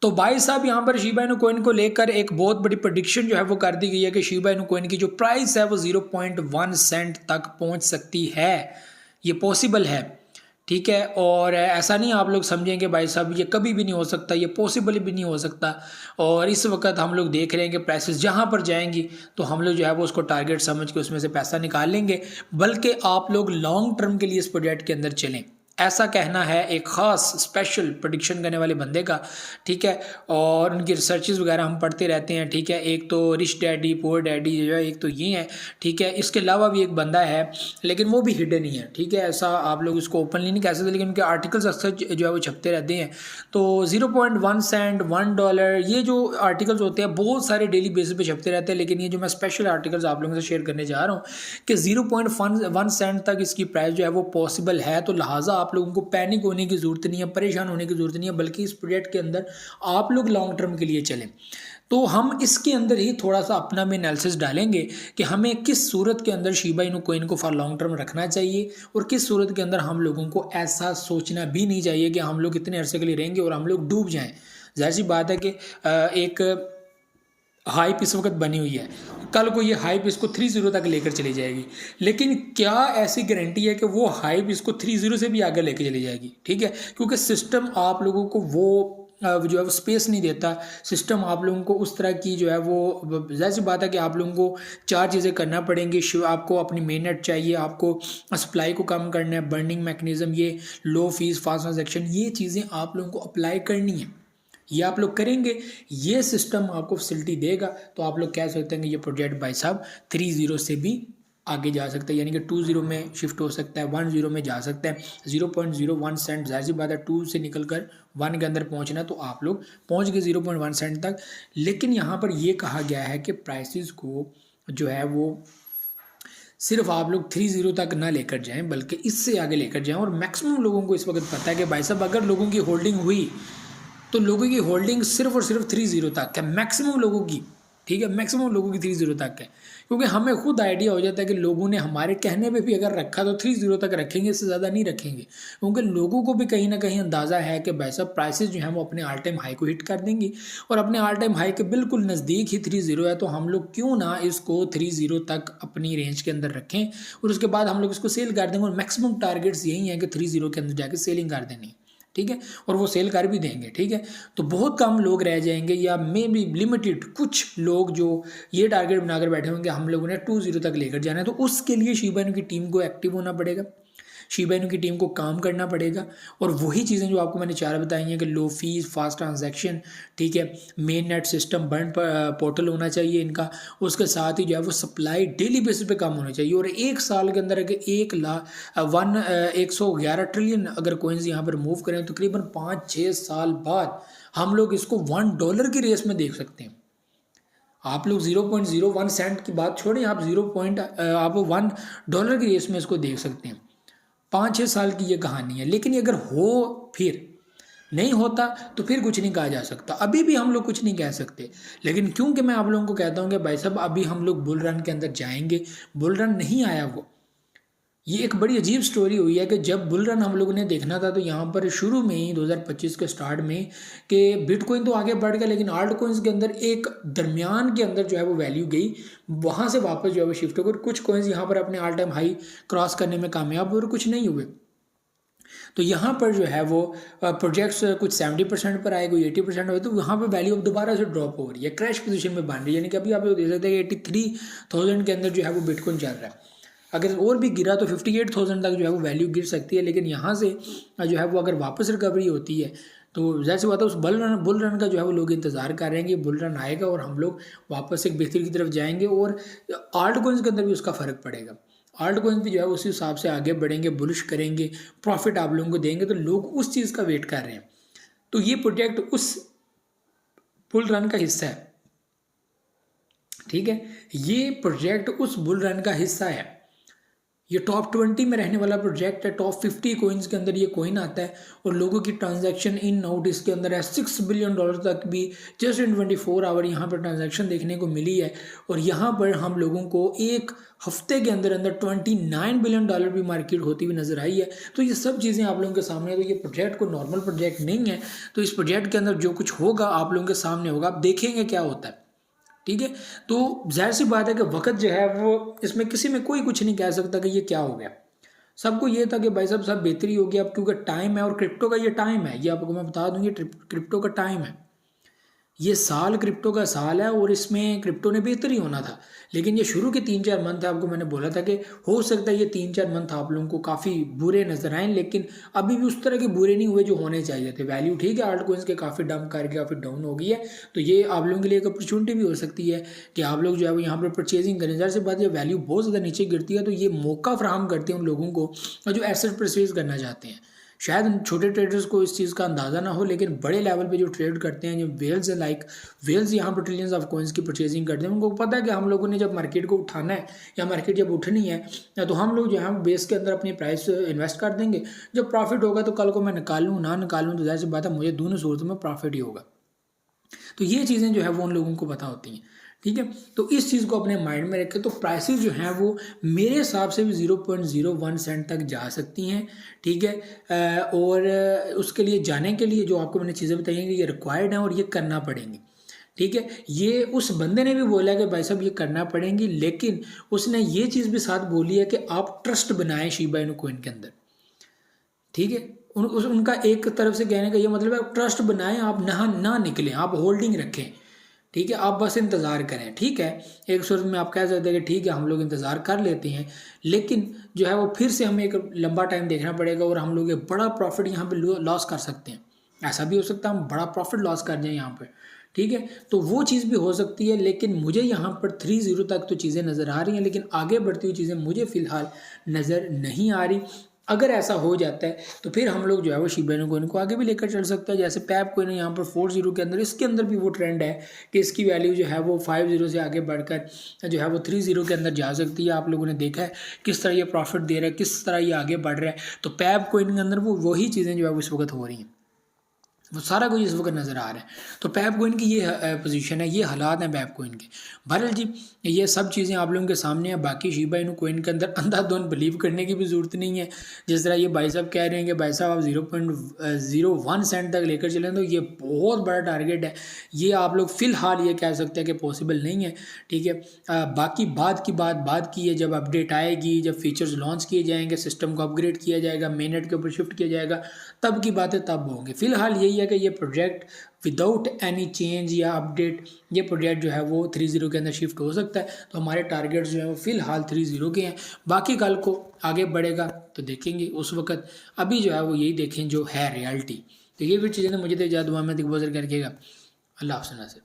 तो भाई साहब यहाँ पर शिबा इनू कॉइन को लेकर एक बहुत बड़ी प्रेडिक्शन जो है वो कर दी गई है कि शिबा इनू कॉइन की जो प्राइस है वो 0.1 सेंट तक पहुंच सकती है। ये पॉसिबल है, ठीक है। और ऐसा नहीं आप लोग समझेंगे भाई साहब ये कभी भी नहीं हो सकता, ये पॉसिबल भी नहीं हो सकता। और इस वक्त हम लोग देख रहे हैं कि प्राइसेस जहाँ पर जाएंगी तो हम लोग जो है वो उसको टारगेट समझ के उसमें से पैसा निकाल लेंगे। बल्कि आप लोग लॉन्ग टर्म के लिए इस प्रोजेक्ट के अंदर चलें, ऐसा कहना है एक ख़ास स्पेशल प्रेडिक्शन करने वाले बंदे का, ठीक है। और उनकी रिसर्चेस वगैरह हम पढ़ते रहते हैं, ठीक है। एक तो रिच डैडी पुअर डैडी जो है, एक तो ये है, ठीक है। इसके अलावा भी एक बंदा है लेकिन वो भी हिडन ही है, ठीक है। ऐसा आप लोग इसको ओपनली नहीं कह सकते, लेकिन उनके आर्टिकल्स अक्सर जो है वो छपते रहते हैं। तो 0.1 सेंट, $1, ये जो आर्टिकल्स होते हैं बहुत सारे डेली बेसिस पे छपते रहते हैं। लेकिन ये जो मैं स्पेशल आर्टिकल्स आप लोगों से शेयर करने जा रहा हूँ कि 0.1 सेंट तक इसकी प्राइस जो है वो पॉसिबल है। तो लिहाजा आप लोगों को पैनिक होने की ज़रूरत नहीं है, परेशान होने की ज़रूरत नहीं है, बल्कि इस प्रोजेक्ट के अंदर आप लोग लॉन्ग टर्म के लिए चलें। तो हम इसके अंदर ही थोड़ा सा अपना में एनालिसिस डालेंगे कि हमें किस सूरत के अंदर शिबा इनू कॉइन को फॉर लॉन्ग टर्म रखना चाहिए और किस सूरत के अंदर हम लोगों को ऐसा सोचना भी नहीं चाहिए कि हम लोग इतने अरसे के लिए रहेंगे और हम लोग डूब जाएं। जाहिर सी बात है कि एक हाइप इस वक्त बनी हुई है, कल को ये हाइप इसको 30 तक लेकर चली जाएगी। लेकिन क्या ऐसी गारंटी है कि वो हाइप इसको 30 से भी आगे लेकर चली जाएगी, ठीक है। क्योंकि सिस्टम आप लोगों को वो जो है वो स्पेस नहीं देता। सिस्टम आप लोगों को उस तरह की जो है वो, जाहिर सी बात है कि आप लोगों को 4 चीज़ें करना पड़ेंगी। आपको अपनी मेहनत चाहिए, आपको सप्लाई को कम करना है, बर्निंग मैकेनिज्म, ये लो फीस फास्ट ट्रांजेक्शन, ये चीज़ें आप लोगों को अप्लाई करनी है। ये आप लोग करेंगे, ये सिस्टम आपको फैसिलिटी देगा, तो आप लोग कह सकते हैं कि ये प्रोजेक्ट भाई साहब 30 से भी आगे जा सकता है, यानी कि 20 में शिफ्ट हो सकता है, 10 में जा सकता है। 0.01 सेंट, जाहिर सी बात है 2 से निकल कर 1 के अंदर पहुंचना, तो आप लोग पहुंच गए 0.1 सेंट तक। लेकिन यहाँ पर ये कहा गया है कि प्राइसेस को जो है वो सिर्फ आप लोग 30 तक ना लेकर जाएं, बल्कि इससे आगे लेकर जाएं। और मैक्सिमम लोगों को इस वक्त पता है कि भाई साहब अगर लोगों की होल्डिंग हुई तो लोगों की होल्डिंग सिर्फ और सिर्फ 30 तक है, मैक्सिमम लोगों की, ठीक है। मैक्सिमम लोगों की 30 तक है, क्योंकि हमें खुद आइडिया हो जाता है कि लोगों ने हमारे कहने पे भी अगर रखा तो 30 तक रखेंगे, इससे ज़्यादा नहीं रखेंगे। क्योंकि लोगों को भी कहीं ना कहीं अंदाज़ा है कि भाई साहब प्राइसेस जो है वो अपने ऑल टाइम हाई को हिट कर देंगी और अपने ऑल टाइम हाई के बिल्कुल नज़दीक ही 30 है। तो हम लोग क्यों ना इसको 30 तक अपनी रेंज के अंदर रखें और उसके बाद हम लोग इसको सेल कर देंगे। और मैक्सिमम टारगेट्स यही हैं कि 30 के अंदर जाके सेलिंग कर देनी, ठीक है। और वो सेल कर भी देंगे, ठीक है। तो बहुत कम लोग रह जाएंगे या मे बी लिमिटेड कुछ लोग जो ये टारगेट बनाकर बैठे होंगे हम लोगों ने 20 तक लेकर जाना है। तो उसके लिए शिबा इनू की टीम को एक्टिव होना पड़ेगा, शिबा इनू की टीम को काम करना पड़ेगा। और वही चीज़ें जो आपको मैंने 4 बताई हैं कि लो फीस फास्ट ट्रांजैक्शन, ठीक है, main net system burn portal होना चाहिए इनका। उसके साथ ही जो है वो सप्लाई डेली बेसिस पे कम होनी चाहिए। और 1 साल के अंदर अगर 111 ट्रिलियन अगर कोइंस यहाँ पर मूव करें तो तकरीबन 5-6 साल बाद हम लोग इसको $1 की रेस में देख सकते हैं। आप लोग 0.01 सेंट की बात छोड़ें, आप आप $1 की रेस में इसको देख सकते हैं। 5-6 साल की ये कहानी है। लेकिन अगर हो, फिर नहीं होता तो फिर कुछ नहीं कहा जा सकता। अभी भी हम लोग कुछ नहीं कह सकते। लेकिन क्योंकि मैं आप लोगों को कहता हूँ कि भाई साहब अभी हम लोग बुल रन के अंदर जाएंगे, बुल रन नहीं आया वो। ये एक बड़ी अजीब स्टोरी हुई है कि जब बुल रन हम लोगों ने देखना था तो यहाँ पर शुरू में ही 2025 के स्टार्ट में कि बिटकॉइन तो आगे बढ़ गया, लेकिन आल्ट कॉइन्स के अंदर एक दरमियान के अंदर जो है वो वैल्यू गई, वहाँ से वापस जो है वो शिफ्ट हो गई। कुछ कॉइन्स यहाँ पर अपने ऑल टाइम हाई क्रॉस करने में कामयाब हुए और कुछ नहीं हुए। तो यहाँ पर जो है वो प्रोजेक्ट्स कुछ 70% पर आए, कोई 80% हुए, तो वहाँ पर वैल्यू अब दोबारा से ड्रॉप हो रही है, क्रैश पोजीशन में बन रही है। यानी कि अभी आप लोग देख सकते हैं कि 83,000 के अंदर जो है वो बिटकॉइन चल रहा है। अगर और भी गिरा तो 58,000 तक जो है वो वैल्यू गिर सकती है। लेकिन यहाँ से जो है वो अगर वापस रिकवरी होती है तो जैसे बात है उस बुल रन का जो है वो लोग इंतज़ार कर रहे हैं कि बुल रन आएगा और हम लोग वापस एक बेहतरी की तरफ जाएंगे। और आल्ट कॉइन्स के अंदर भी उसका फ़र्क पड़ेगा। आल्ट कॉइन्स भी जो है उसी हिसाब से आगे बढ़ेंगे, बुलिश करेंगे, प्रॉफिट आप लोगों को देंगे। तो लोग उस चीज़ का वेट कर रहे हैं। तो ये प्रोजेक्ट उस बुल रन का हिस्सा है, ठीक है। ये प्रोजेक्ट उस बुल रन का हिस्सा है। ये टॉप 20 में रहने वाला प्रोजेक्ट है, टॉप 50 कोइंस के अंदर ये कोइन आता है और लोगों की ट्रांजैक्शन इन आउट इसके अंदर है। $6 बिलियन तक भी जस्ट इन 24 आवर यहाँ पर ट्रांजैक्शन देखने को मिली है। और यहाँ पर हम लोगों को एक हफ्ते के अंदर अंदर $29 बिलियन भी मार्केट होती हुई नजर आई है। तो ये सब चीज़ें आप लोगों के सामने, तो ये प्रोजेक्ट को नॉर्मल प्रोजेक्ट नहीं है। तो इस प्रोजेक्ट के अंदर जो कुछ होगा आप लोगों के सामने होगा, आप देखेंगे क्या होता है, ठीक है। तो जाहिर सी बात है कि वक्त जो है वो इसमें किसी में कोई कुछ नहीं कह सकता कि ये क्या हो गया। सबको ये था कि भाई साहब सब बेहतरी होगी अब, क्योंकि टाइम है और क्रिप्टो का ये टाइम है, ये आपको मैं बता दूं, ये क्रिप्टो का टाइम है। ये साल क्रिप्टो का साल है और इसमें क्रिप्टो ने बेहतर ही होना था। लेकिन ये शुरू के 3-4 मंथ आपको मैंने बोला था कि हो सकता है ये 3-4 मंथ आप लोगों को काफ़ी बुरे नजर आए, लेकिन अभी भी उस तरह के बुरे नहीं हुए जो होने चाहिए थे। वैल्यू ठीक है, आल्ट कोइंस के काफ़ी डंप करके काफ़ी डाउन हो गई है। तो ये आप लोगों के लिए एक अपॉर्चुनिटी भी हो सकती है कि आप लोग जो है वो यहाँ पर परचेजिंग करें। ज़ाहिर सी बात है वैल्यू बहुत ज़्यादा नीचे गिरती है तो ये मौका फ्राहम करते हैं उन लोगों को जो एसेट परचेज करना चाहते हैं। शायद छोटे ट्रेडर्स को इस चीज़ का अंदाज़ा ना हो, लेकिन बड़े लेवल पे जो ट्रेड करते हैं, जो वेल्स है, लाइक वेल्स यहाँ पर ट्रिलियंस ऑफ कॉइन्स की परचेजिंग करते हैं, उनको पता है कि हम लोगों ने जब मार्केट को उठाना है या मार्केट जब उठनी है तो हम लोग जो है बेस के अंदर अपनी प्राइस इन्वेस्ट कर देंगे। जब प्रॉफिट होगा तो कल को मैं निकालूँ ना निकालूँ तो जाहिर सी बात है मुझे दोनों सूरतों में प्रॉफिट ही होगा। तो ये चीज़ें जो है वो उन लोगों को पता होती हैं, ठीक है। तो इस चीज़ को अपने माइंड में रखें। तो प्राइसेस जो हैं वो मेरे हिसाब से भी 0.01 सेंट तक जा सकती हैं, ठीक है। और उसके लिए जाने के लिए जो आपको मैंने चीज़ें बताई हैं ये रिक्वायर्ड हैं और ये करना पड़ेंगी, ठीक है। ये उस बंदे ने भी बोला कि भाई साहब ये करना पड़ेंगी, लेकिन उसने ये चीज़ भी साथ बोली है कि आप ट्रस्ट बनाएं शिबा इनू कॉइन के अंदर, ठीक है। उनका एक तरफ से कहने का ये मतलब है ट्रस्ट बनाएं, आप ना निकलें, आप होल्डिंग रखें, ठीक है। आप बस इंतज़ार करें, ठीक है। एक सूरत में आप कह सकते हैं कि ठीक है हम लोग इंतज़ार कर लेते हैं, लेकिन जो है वो फिर से हमें एक लंबा टाइम देखना पड़ेगा और हम लोग एक बड़ा प्रॉफिट यहाँ पे लॉस कर सकते हैं। ऐसा भी हो सकता है हम बड़ा प्रॉफिट लॉस कर जाएं यहाँ पर, ठीक है। तो वो चीज़ भी हो सकती है, लेकिन मुझे यहाँ पर 30 तक तो चीज़ें नज़र आ रही हैं, लेकिन आगे बढ़ती हुई चीज़ें मुझे फ़िलहाल नज़र नहीं आ रही। अगर ऐसा हो जाता है तो फिर हम लोग जो है वो शिबा इनू कॉइन को आगे भी लेकर चल सकते हैं। जैसे पैप कोइन यहाँ पर 40 के अंदर, इसके अंदर भी वो ट्रेंड है कि इसकी वैल्यू जो है वो 50 से आगे बढ़कर जो है वो 30 के अंदर जा सकती है। आप लोगों ने देखा है किस तरह ये प्रॉफिट दे रहा है, किस तरह ये आगे बढ़ रहा है। तो पैप कोइन के अंदर वो वही चीज़ें जो है वो इस वक्त हो रही हैं, वो सारा कुछ इस वक्त नज़र आ रहा है। तो पैप कोइन की ये पोजीशन है, ये हालात हैं पैप कोइन के। बहरहाल जी ये सब चीज़ें आप लोगों के सामने हैं। बाकी शिबा इनू कोइन के अंदर अंधाधुंध बिलीव करने की भी ज़रूरत नहीं है। जिस तरह ये भाई साहब कह रहे हैं कि भाई साहब आप 0.01 सेंट तक लेकर चलें, तो ये बहुत बड़ा टारगेट है। ये आप लोग फ़िलहाल ये कह सकते हैं कि पॉसिबल नहीं है, ठीक है। बाकी बात की है, जब अपडेट आएगी, जब फीचर्स लॉन्च किए जाएंगे, सिस्टम को अपग्रेड किया जाएगा, मेननेट के ऊपर शिफ्ट किया जाएगा, तब की बातें तब होंगी। फ़िलहाल यही है कि ये प्रोजेक्ट विदाउट एनी चेंज या अपडेट ये प्रोजेक्ट जो है वो 30 के अंदर शिफ्ट हो सकता है। तो हमारे टारगेट्स जो है वो फ़िलहाल 30 के हैं। बाकी कल को आगे बढ़ेगा तो देखेंगे उस वक्त। अभी जो है वो यही देखें जो है रियलिटी। तो ये भी चीज़ें मुझे तो याद हुआ, मैं दिग्बोजर करकेगा। अल्लाह हाफ़िज़।